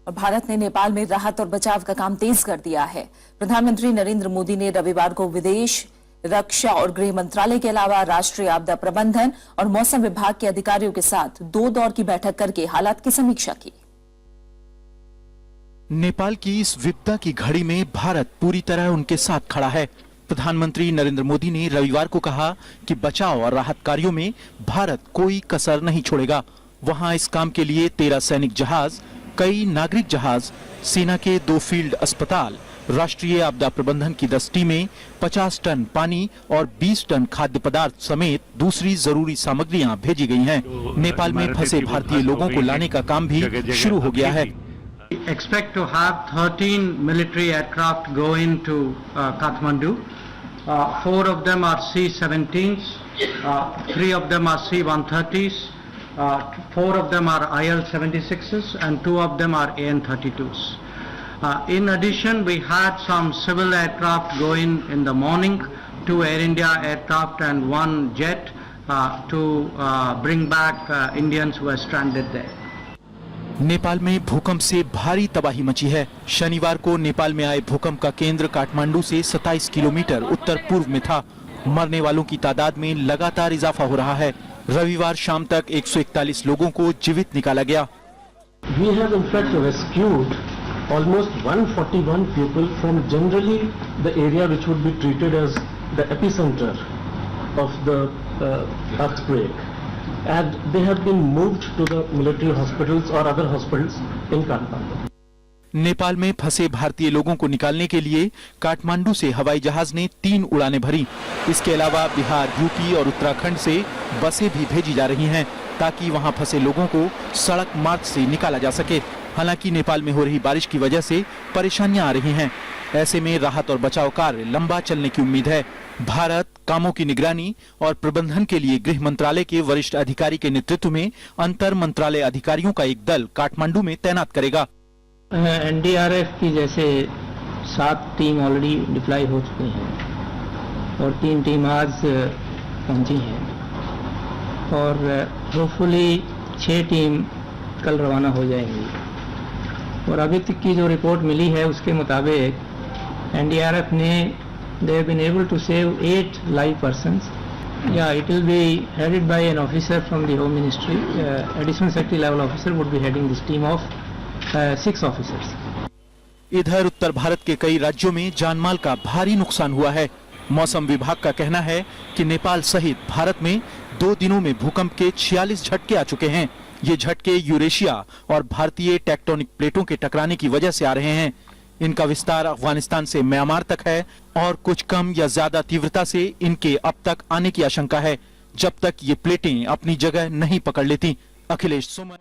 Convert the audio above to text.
और भारत ने नेपाल में राहत और बचाव का काम तेज कर दिया है। प्रधानमंत्री नरेंद्र मोदी ने रविवार को विदेश, रक्षा और गृह मंत्रालय के अलावा राष्ट्रीय आपदा प्रबंधन और मौसम विभाग के अधिकारियों के साथ 2 दौर की बैठक करके हालात की समीक्षा की। नेपाल की इस विपदा की घड़ी में भारत पूरी तरह उनके साथ खड़ा है। प्रधानमंत्री नरेंद्र मोदी ने रविवार को कहा कि बचाव और राहत कार्यों में भारत कोई कसर नहीं छोड़ेगा। वहां इस काम के लिए 13 सैनिक जहाज, कई नागरिक जहाज, सेना के 2 फील्ड अस्पताल, राष्ट्रीय आपदा प्रबंधन की 10 टीमें, 50 टन पानी और 20 टन खाद्य पदार्थ समेत दूसरी जरूरी सामग्रियां भेजी गई हैं। नेपाल में फंसे भारतीय लोगों को लाने का काम भी शुरू हो गया है। Expect to have 13 military aircraft go into Kathmandu. 4 of them are C-17s, 3 of them are C-130s, 4 of them are IL-76s, and 2 of them are AN-32s. In addition, we had some civil aircraft go in the morning, 2 Air India aircraft and 1 jet to bring back Indians who were stranded there. Nepal में भूकंप से भारी तबाही मची है। शनिवार को नेपाल में आए भूकंप का केंद्र काठमांडू से 27 किलोमीटर उत्तर पूर्व में था। मरने वालों की तादाद में लगातार इजाफा हो रहा है। रविवार शाम तक 141 लोगों को जीवित निकाला गया। We have in fact rescued almost 141 people from generally the area which would be treated as the epicenter of the earthquake. And they have been moved to the military hospitals or other hospitals in Kathmandu. Nepal में फंसे भारतीय लोगों को निकालने के लिए काठमांडू से हवाई जहाज ने 3 उड़ानें भरी। इसके अलावा बिहार, यूपी और उत्तराखंड से बसें भी भेजी जा रही हैं ताकि वहां फंसे लोगों को सड़क मार्ग से निकाला जा सके। हालांकि नेपाल में हो रही बारिश की वजह से परेशानियां आ रही हैं। ऐसे में राहत और बचाव कार्य लंबा चलने की उम्मीद है। भारत कामों की निगरानी और प्रबंधन के लिए गृह मंत्रालय के वरिष्ठ अधिकारी के नेतृत्व में अंतर मंत्रालय अधिकारियों का एक दल काठमांडू में तैनात करेगा। एनडीआरएफ की जैसे 7 टीम ऑलरेडी डिप्लॉय हो चुकी हैं और 3 टीम आज पहुंची हैं और होपफुली 6 टीम कल रवाना हो जाएंगी। और अभी तक की जो रिपोर्ट मिली है उसके मुताबिक एनडीआरएफ ने they have been able to save 8 live persons. Yeah, it will be headed by an officer from the Home Ministry. Additional secretary level officer would be heading this team of 6 officers. इधर उत्तर भारत के कई राज्यों में जानमाल का भारी नुकसान हुआ है। मौसम विभाग का कहना है कि नेपाल सहित भारत में 2 दिनों में भूकंप के 46 झटके आ चुके हैं। ये झटके यूरेशिया और भारतीय टेक्टोनिक प्लेटों के टकराने की वजह से आ रहे हैं। इनका विस्तार अफगानिस्तान से म्यांमार तक है और कुछ कम या ज्यादा तीव्रता से इनके अब तक आने की आशंका है, जब तक ये प्लेटें अपनी जगह नहीं पकड़ लेती। अखिलेश सुमन।